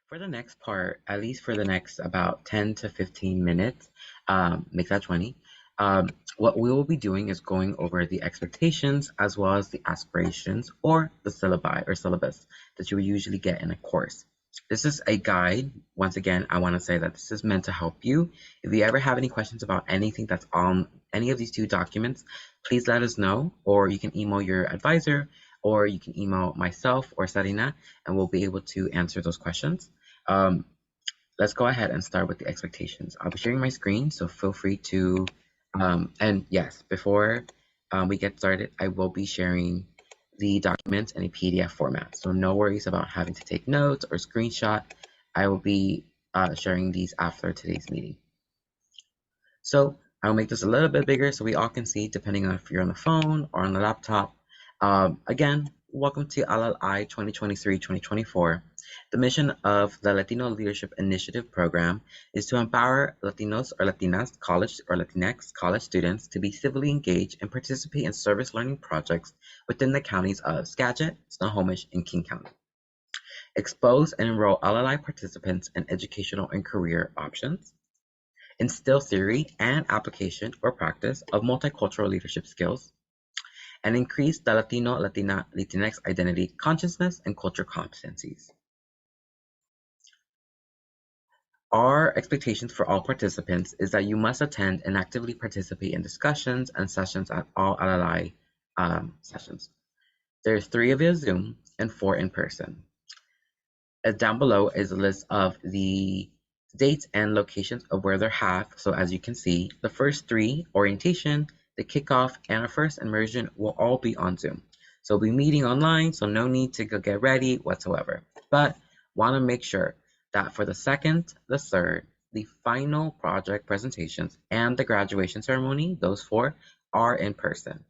For the next part, at least for the next about 10 to 15 minutes, make that 20, what we will be doing is going over the expectations as well as the aspirations or the syllabi or syllabus that you would usually get in a course. This is a guide. Once again, I want to say that this is meant to help you. If you ever have any questions about anything that's on any of these two documents, please let us know, or you can email your advisor, or you can email myself or Sarina, and we'll be able to answer those questions. Um, let's go ahead and start with the expectations. I'll be sharing my screen, so feel free to, and yes, before we get started, I will be sharing the documents in a PDF format. So no worries about having to take notes or screenshot. I will be sharing these after today's meeting. So I'll make this a little bit bigger so we all can see, depending on if you're on the phone or on the laptop. Again, welcome to LLI 2023-2024. The mission of the Latino Leadership Initiative program is to empower Latinos or Latinas college or Latinx college students to be civilly engaged and participate in service learning projects within the counties of Skagit, Snohomish, and King County. Expose and enroll LLI participants in educational and career options. Instill theory and application or practice of multicultural leadership skills, and increase the Latino, Latinx identity consciousness and culture competencies. Our expectations for all participants is that you must attend and actively participate in discussions and sessions at all LLI sessions. There's 3 via Zoom and 4 in person. Down below is a list of the dates and locations of where they're held. So as you can see, the first 3, orientation, the kickoff, and our first immersion will all be on Zoom. So we'll be meeting online, so no need to go get ready whatsoever. But want to make sure that for the second, the third, the final project presentations, and the graduation ceremony, those 4 are in person.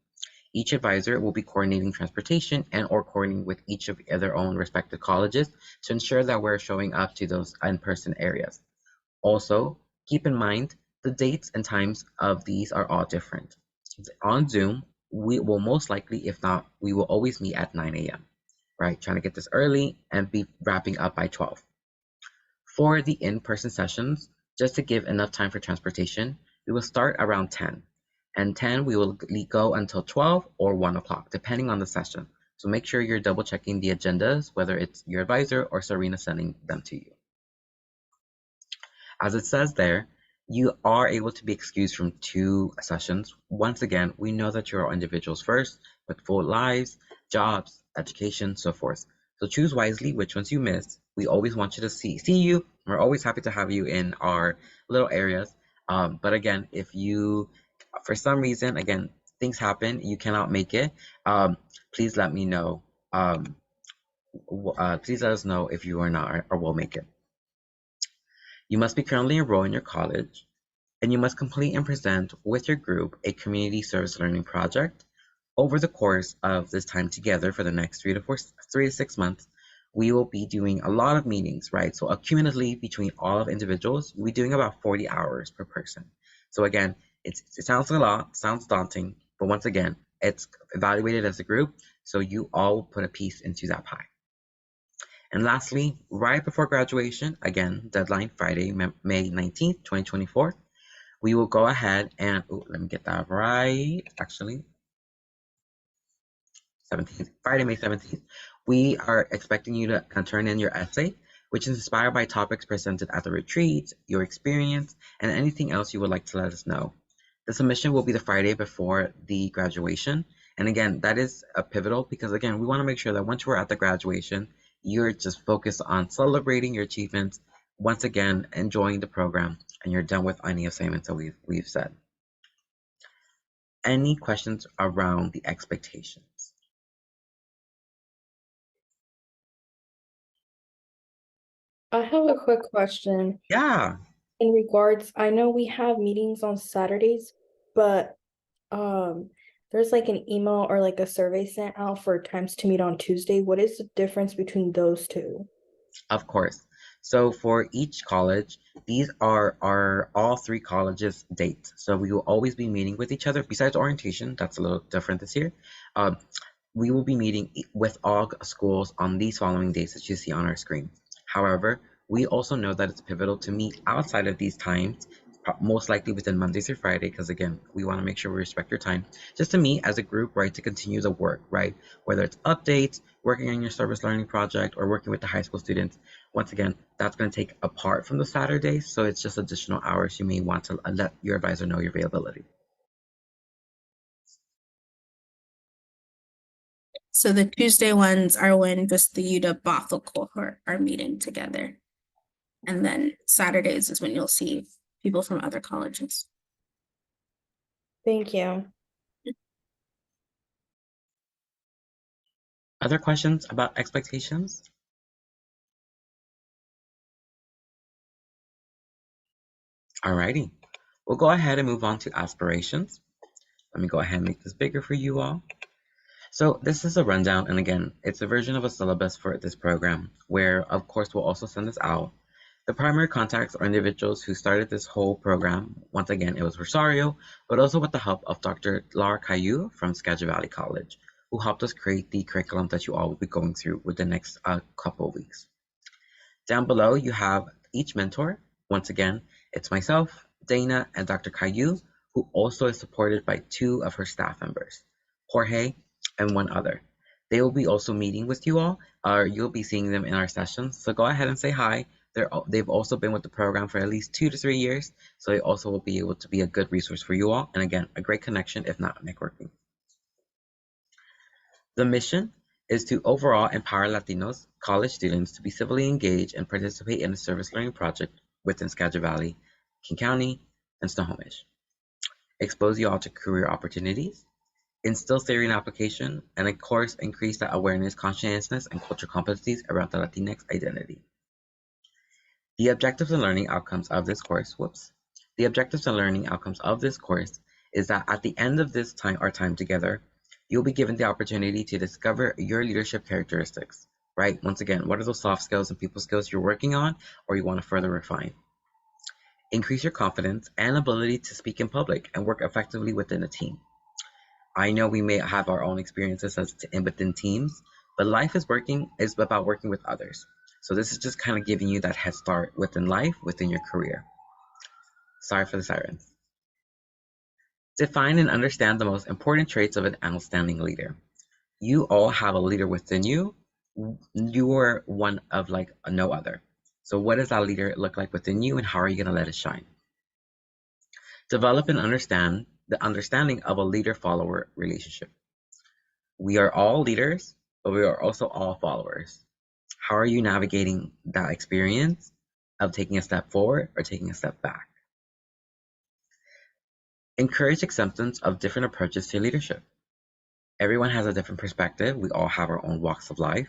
Each advisor will be coordinating transportation and or coordinating with each of their own respective colleges to ensure that we're showing up to those in-person areas. Also, keep in mind the dates and times of these are all different. On Zoom, we will most likely, if not, we will always meet at 9 a.m., right? Trying to get this early and be wrapping up by 12. For the in-person sessions, just to give enough time for transportation, we will start around 10. And 10, we will go until 12 or 1 o'clock, depending on the session. So make sure you're double checking the agendas, whether it's your advisor or Serena sending them to you. As it says there, you are able to be excused from 2 sessions. Once again, we know that you're individuals first, with full lives, jobs, education, so forth. So choose wisely which ones you missed. We always want you to see you. We're always happy to have you in our little areas. But again, if you, for some reason, again, things happen, you cannot make it, please let me know. Please let us know if you are not or will make it. You must be currently enrolled in your college, and you must complete and present with your group a community service learning project. Over the course of this time together for the next 3 to 6 months, we will be doing a lot of meetings, right? So cumulatively between all of individuals, we'll be doing about 40 hours per person. So again, it sounds a lot, sounds daunting, but once again, it's evaluated as a group, so you all will put a piece into that pie. And lastly, right before graduation, again, deadline Friday, May 19th, 2024, we will go ahead and, let me get that right, actually, 17th, Friday, May 17th, we are expecting you to turn in your essay, which is inspired by topics presented at the retreat, your experience, and anything else you would like to let us know. The submission will be the Friday before the graduation. And again, that is a pivotal because again, we want to make sure that once we're at the graduation, you're just focused on celebrating your achievements, once again, enjoying the program, and you're done with any assignments that we've said. Any questions around the expectations? I have a quick question. Yeah. In regards, I know we have meetings on Saturdays, but there's like an email or like a survey sent out for times to meet on Tuesday. What is the difference between those two? Of course. So for each college, these are all 3 colleges' dates. So we will always be meeting with each other. Besides orientation, that's a little different this year. We will be meeting with all schools on these following dates that you see on our screen. However, We also know that it's pivotal to meet outside of these times, most likely within Monday through Friday, because again, we want to make sure we respect your time, just to meet as a group, right, to continue the work, right? Whether it's updates, working on your service learning project, or working with the high school students. Once again, that's going to take apart from the Saturdays, so it's just additional hours you may want to let your advisor know your availability. So the Tuesday ones are when just the UW Bothell cohort are meeting together. And then Saturdays is when you'll see people from other colleges. Thank you. Other questions about expectations? Alrighty, we'll go ahead and move on to aspirations. Let me go ahead and make this bigger for you all. So this is a rundown, and again, it's a version of a syllabus for this program, where of course we'll also send this out. The primary contacts are individuals who started this whole program. Once again, it was Rosario, but also with the help of Dr. Laura Caillou from Skagit Valley College, who helped us create the curriculum that you all will be going through with the next couple of weeks. Down below, you have each mentor. Once again, it's myself, Dana, and Dr. Caillou, who also is supported by 2 of her staff members, Jorge and 1 other. They will be also meeting with you all, or you'll be seeing them in our sessions. So go ahead and say hi. They've also been with the program for at least 2 to 3 years, so they also will be able to be a good resource for you all. And again, a great connection, if not networking. The mission is to overall empower Latinos college students to be civilly engaged and participate in a service learning project within Skagit Valley, King County, and Snohomish. Expose you all to career opportunities, instill theory and application, and of course, increase that awareness, conscientiousness, and cultural competencies around the Latinx identity. The objectives and learning outcomes of this course, The objectives and learning outcomes of this course is that at the end of this our time together, you'll be given the opportunity to discover your leadership characteristics, right? Once again, what are those soft skills and people skills you're working on or you want to further refine? Increase your confidence and ability to speak in public and work effectively within a team. I know we may have our own experiences within teams, but life is about working with others. So this is just kind of giving you that head start within life, within your career. Sorry for the sirens. Define and understand the most important traits of an outstanding leader. You all have a leader within you. You are one of like no other. So what does that leader look like within you and how are you going to let it shine? Develop and understand the understanding of a leader-follower relationship. We are all leaders, but we are also all followers. How are you navigating that experience of taking a step forward or taking a step back? Encourage acceptance of different approaches to leadership. Everyone has a different perspective. We all have our own walks of life.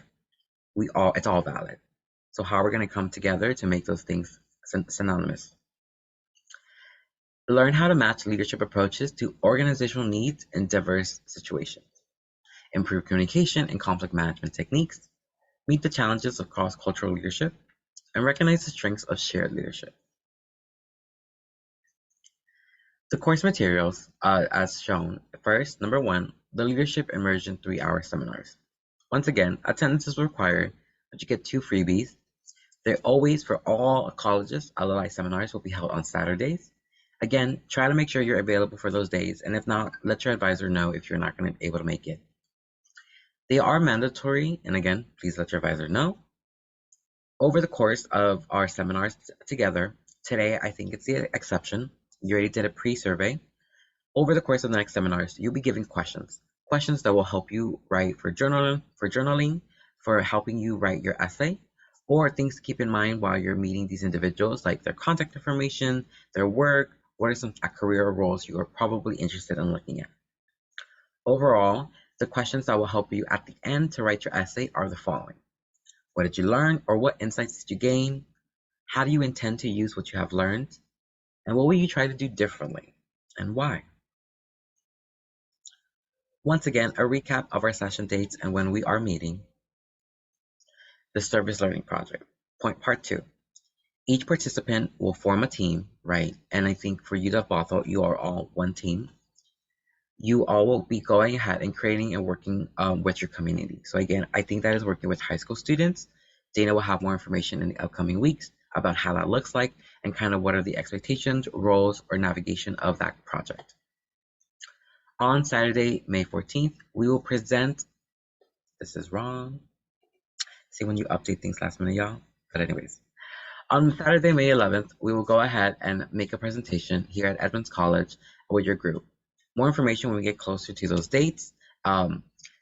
It's all valid. So how are we going to come together to make those things synonymous? Learn how to match leadership approaches to organizational needs in diverse situations. Improve communication and conflict management techniques. Meet the challenges of cross-cultural leadership, and recognize the strengths of shared leadership. The course materials, as shown, first, number 1, the Leadership Immersion 3-hour seminars. Once again, attendance is required, but you get 2 freebies. They're always for all colleges. LLI seminars will be held on Saturdays. Again, try to make sure you're available for those days, and if not, let your advisor know if you're not going to be able to make it. They are mandatory, and again, please let your advisor know. Over the course of our seminars together, today I think it's the exception. You already did a pre-survey. Over the course of the next seminars, you'll be given questions that will help you write for journaling, for helping you write your essay, or things to keep in mind while you're meeting these individuals, like their contact information, their work, what are some career roles you are probably interested in looking at. Overall, the questions that will help you at the end to write your essay are the following. What did you learn, or what insights did you gain? How do you intend to use what you have learned? And what will you try to do differently, and why? Once again, a recap of our session dates and when we are meeting. The Service Learning Project. Part 2. Each participant will form a team, right? And I think for UW Bothell, you are all one team. You all will be going ahead and creating and working with your community. So again, I think that is working with high school students, Dana will have more information in the upcoming weeks about how that looks like and kind of what are the expectations, roles, or navigation of that project. On Saturday, May 14th, we will present, this is wrong. See when you update things last minute, y'all? But anyways, on Saturday, May 11th, we will go ahead and make a presentation here at Edmonds College with your group. More information when we get closer to those dates.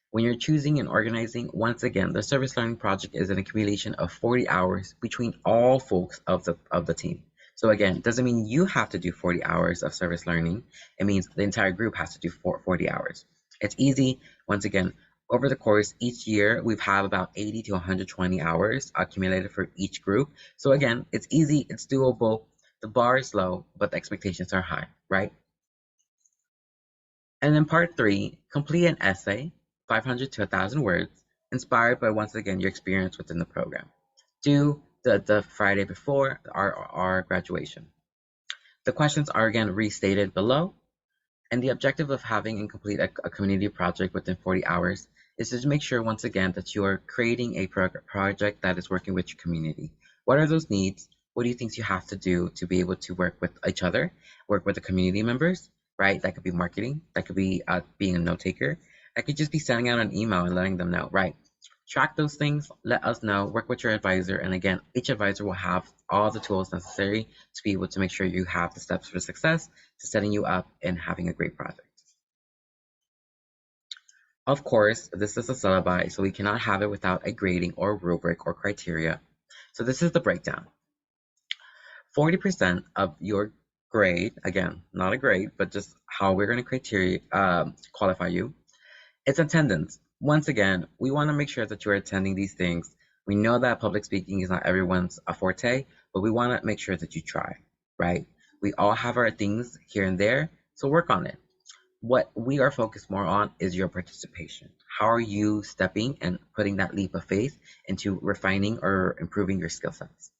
When you're choosing and organizing, once again, the Service Learning Project is an accumulation of 40 hours between all folks of the team. So again, it doesn't mean you have to do 40 hours of service learning. It means the entire group has to do 40 hours. It's easy. Once again, over the course, each year, we've had about 80 to 120 hours accumulated for each group. So again, it's easy, it's doable. The bar is low, but the expectations are high, right? And then part 3, complete an essay, 500 to 1,000 words, inspired by, once again, your experience within the program. Due the Friday before our graduation. The questions are again restated below. And the objective of having and complete a community project within 40 hours is to make sure, once again, that you are creating a project that is working with your community. What are those needs? What do you think you have to do to be able to work with each other, work with the community members, right? That could be marketing, that could be being a note taker, that could just be sending out an email and letting them know, right? Track those things, let us know, work with your advisor, and again, each advisor will have all the tools necessary to be able to make sure you have the steps for success to setting you up and having a great project. Of course, this is a syllabi, so we cannot have it without a grading or rubric or criteria. So this is the breakdown. 40% of your grade, again, not a grade, but just how we're going to qualify you, it's attendance. Once again, we want to make sure that you're attending these things. We know that public speaking is not everyone's forte, but we want to make sure that you try, right? We all have our things here and there, so work on it. What we are focused more on is your participation. How are you stepping and putting that leap of faith into refining or improving your skill sets?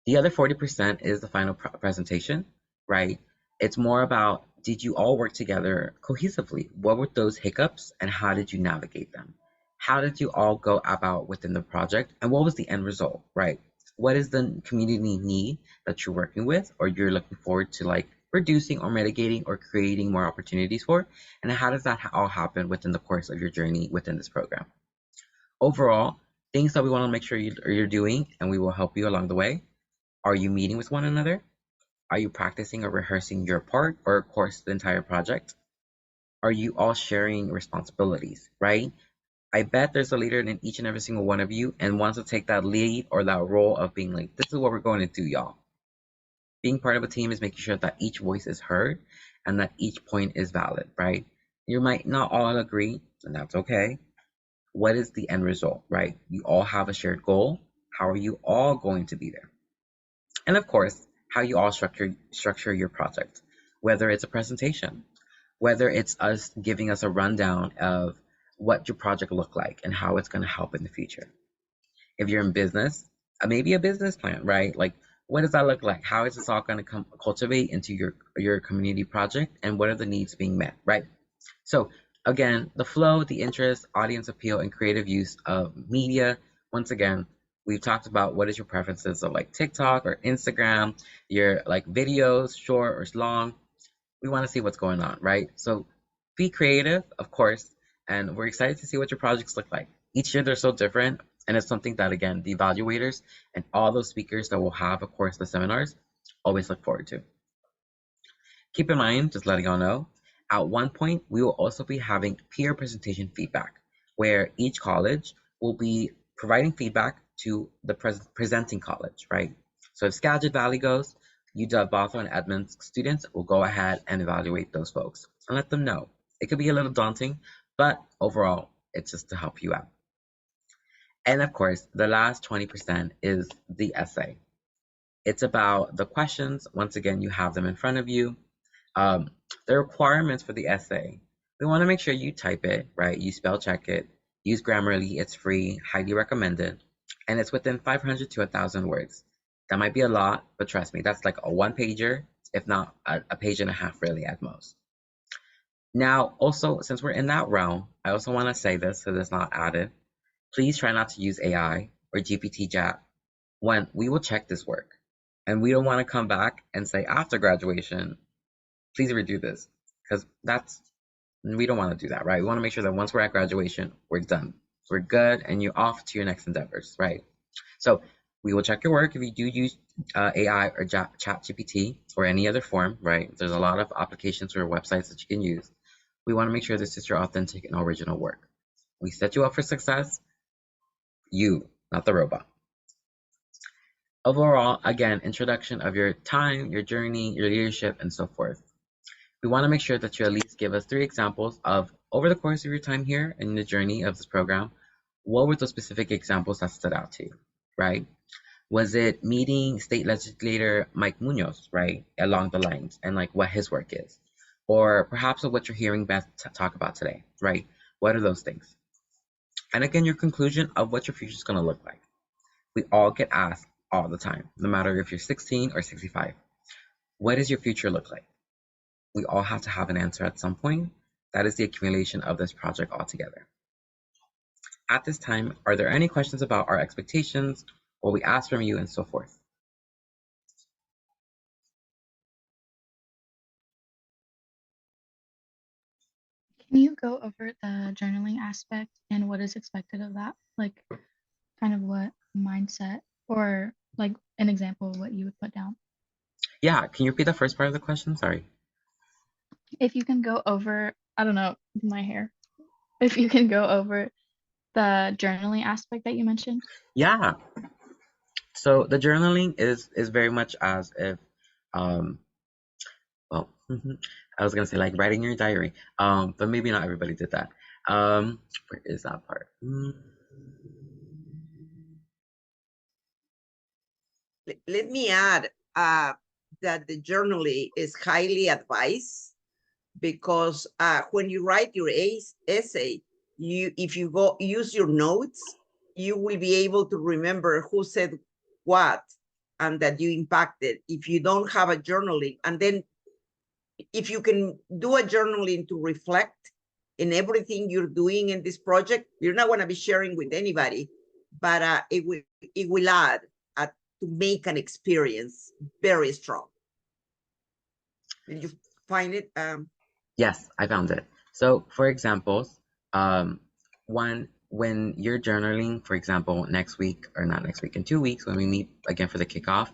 The other 40% is the final presentation, right? It's more about, did you all work together cohesively? What were those hiccups and how did you navigate them? How did you all go about within the project and what was the end result, right? What is the community need that you're working with or you're looking forward to like reducing or mitigating or creating more opportunities for? And how does that all happen within the course of your journey within this program? Overall, things that we want to make sure you're doing and we will help you along the way. Are you meeting with one another? Are you practicing or rehearsing your part or, of course, the entire project? Are you all sharing responsibilities, right? I bet there's a leader in each and every single one of you and wants to take that lead or that role of being like, this is what we're going to do, y'all. Being part of a team is making sure that each voice is heard and that each point is valid, right? You might not all agree, and that's okay. What is the end result, right? You all have a shared goal. How are you all going to be there? And of course, how you all structure your project, whether it's a presentation, whether it's us giving us a rundown of what your project look like and how it's going to help in the future. If you're in business, maybe a business plan, right? Like, what does that look like? How is this all going to cultivate into your community project and what are the needs being met, right? So again, the flow, the interest, audience appeal, and creative use of media, once again, we've talked about what is your preferences of like TikTok or Instagram, your like videos, short or long. We want to see what's going on, right? So be creative, of course, and we're excited to see what your projects look like. Each year they're so different, and it's something that, again, the evaluators and all those speakers that will have, of course, the seminars always look forward to. Keep in mind, just letting y'all know, at one point, we will also be having peer presentation feedback, where each college will be providing feedback to the presenting college, right? So if Skagit Valley goes, UW Bothell and Edmonds students will go ahead and evaluate those folks and let them know. It could be a little daunting, but overall, it's just to help you out. And of course, the last 20% is the essay. It's about the questions. Once again, you have them in front of you. The requirements for the essay. We want to make sure you type it, right? You spell check it. Use Grammarly. It's free, highly recommended. And it's within 500 to 1,000 words. That might be a lot, but trust me, that's like a one-pager, if not a page and a half really at most. Now, also, since we're in that realm, I also want to say this so that's not added. Please try not to use AI or GPT chat when we will check this work. And we don't want to come back and say after graduation, please redo this, because we don't want to do that, right? We want to make sure that once we're at graduation, we're done. We're good and you're off to your next endeavors, right? So we will check your work if you do use AI or chat GPT or any other form, right? There's a lot of applications or websites that you can use. We want to make sure this is your authentic and original work. We set you up for success, you, not the robot. Overall, again, introduction of your time, your journey, your leadership, and so forth. We want to make sure that you at least give us 3 examples of, over the course of your time here in the journey of this program, what were those specific examples that stood out to you, right? Was it meeting state legislator Mike Munoz, right, along the lines, and like what his work is? Or perhaps what you're hearing Beth talk about today, right? What are those things? And again, your conclusion of what your future is going to look like. We all get asked all the time, no matter if you're 16 or 65. What does your future look like? We all have to have an answer at some point. That is the accumulation of this project altogether. At this time, are there any questions about our expectations, what we ask from you, and so forth? Can you go over the journaling aspect and what is expected of that? Like, kind of what mindset or like an example of what you would put down? Yeah, can you repeat the first part of the question? Sorry. If you can go over, I don't know, my hair. If you can go over the journaling aspect that you mentioned. Yeah. So the journaling is very much as if, well, I was gonna say like writing your diary, but maybe not everybody did that. Where is that part? Let me add that the journaling is highly advised because when you write your essay, if you go use your notes, you will be able to remember who said what and that you impacted. If you don't have a journaling, and then if you can do a journaling to reflect in everything you're doing in this project, you're not going to be sharing with anybody, but it will add to make an experience very strong. Did you find it? Yes, I found it. So for examples, when you're journaling, for example, next week, or not next week, in 2 weeks, when we meet again for the kickoff,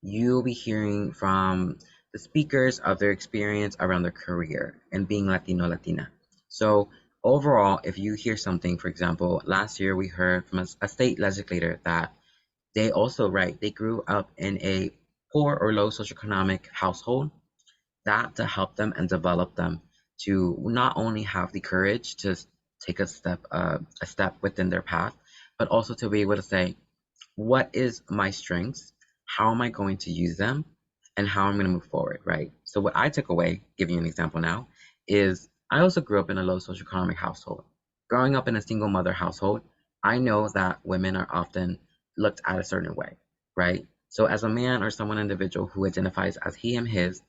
you'll be hearing from the speakers of their experience around their career and being Latino, Latina. So overall, if you hear something, for example, last year we heard from a state legislator that they also, right, they grew up in a poor or low socioeconomic household, that to help them and develop them to not only have the courage to take a step within their path, but also to be able to say, what is my strengths? How am I going to use them? And how I'm going to move forward, right? So what I took away, giving you an example now, is I also grew up in a low socioeconomic household. Growing up in a single mother household, I know that women are often looked at a certain way, right? So as a man or someone individual who identifies as he, him, his,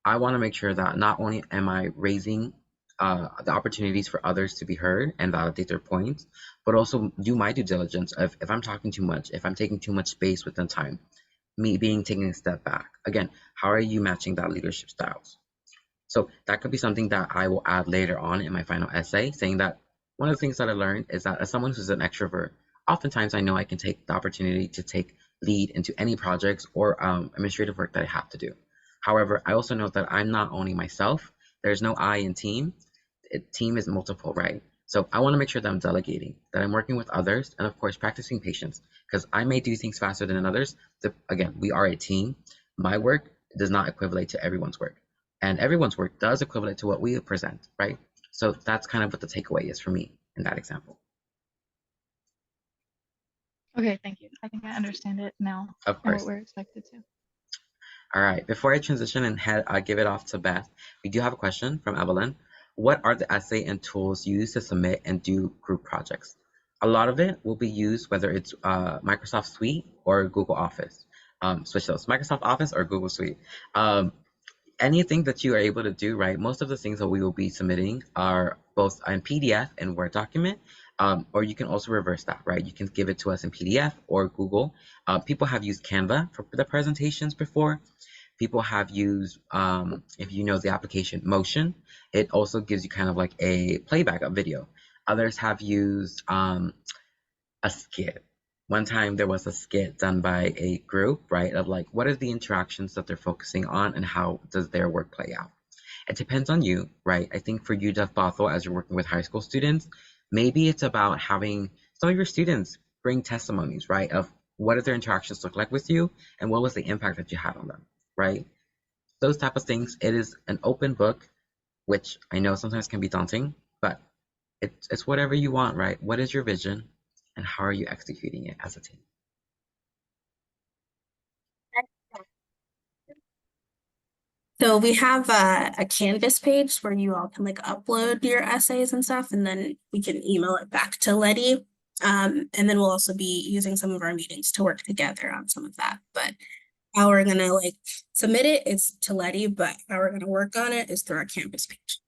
I want to make sure that not only am I raising the opportunities for others to be heard and validate their points, but also do my due diligence of if I'm talking too much, if I'm taking too much space within time, me being taking a step back. Again, how are you matching that leadership styles? So that could be something that I will add later on in my final essay, saying that one of the things that I learned is that as someone who's an extrovert, oftentimes I know I can take the opportunity to take lead into any projects or administrative work that I have to do. However, I also know that I'm not only myself, there's no I in team. Team is multiple, right? So I want to make sure that I'm delegating, that I'm working with others, and of course, practicing patience, because I may do things faster than others. Again, we are a team. My work does not equivalent to everyone's work, and everyone's work does equivalent to what we present, right? So that's kind of what the takeaway is for me in that example. Okay, thank you. I think I understand it now. Of And course. what we're expected to. All right, before I transition and give it off to Beth, we do have a question from Evelyn. What are the essay and tools used to submit and do group projects? A lot of it will be used, whether it's Microsoft Suite or Google Office. Switch those, Microsoft Office or Google Suite. Anything that you are able to do, right? Most of the things that we will be submitting are both in PDF and Word document. Or you can also reverse that, right? You can give it to us in PDF or Google. People have used Canva for the presentations before. People have used, if you know the application Motion, it also gives you kind of like a playback of video. Others have used a skit. One time there was a skit done by a group, right, of like, what are the interactions that they're focusing on and how does their work play out? It depends on you, right? I think for you, Jeff Bothell, as you're working with high school students, maybe it's about having some of your students bring testimonies, right, of what did their interactions look like with you and what was the impact that you had on them, right? Those type of things. It is an open book, which I know sometimes can be daunting, but it's whatever you want, right? What is your vision and how are you executing it as a team? So we have a Canvas page where you all can like upload your essays and stuff, and then we can email it back to Letty. And then we'll also be using some of our meetings to work together on some of that. But how we're gonna like submit it is to Letty, but how we're gonna work on it is through our Canvas page.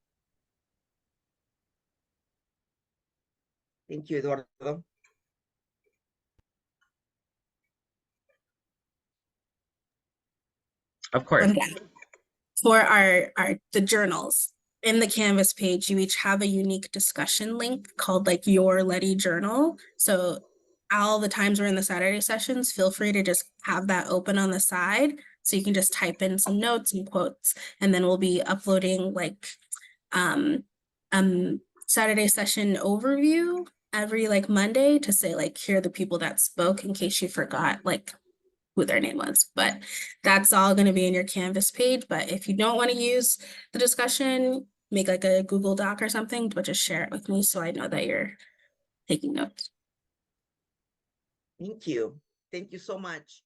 Thank you, Eduardo. Of course. And then for the journals, in the Canvas page, you each have a unique discussion link called like your Letty journal. So all the times we're in the Saturday sessions, feel free to just have that open on the side. So you can just type in some notes and quotes, and then we'll be uploading like Saturday session overview every like Monday to say like, here are the people that spoke in case you forgot like who their name was. But that's all going to be in your Canvas page. But if you don't want to use the discussion, make like a Google Doc or something, but just share it with me so I know that you're taking notes. Thank you. Thank you so much.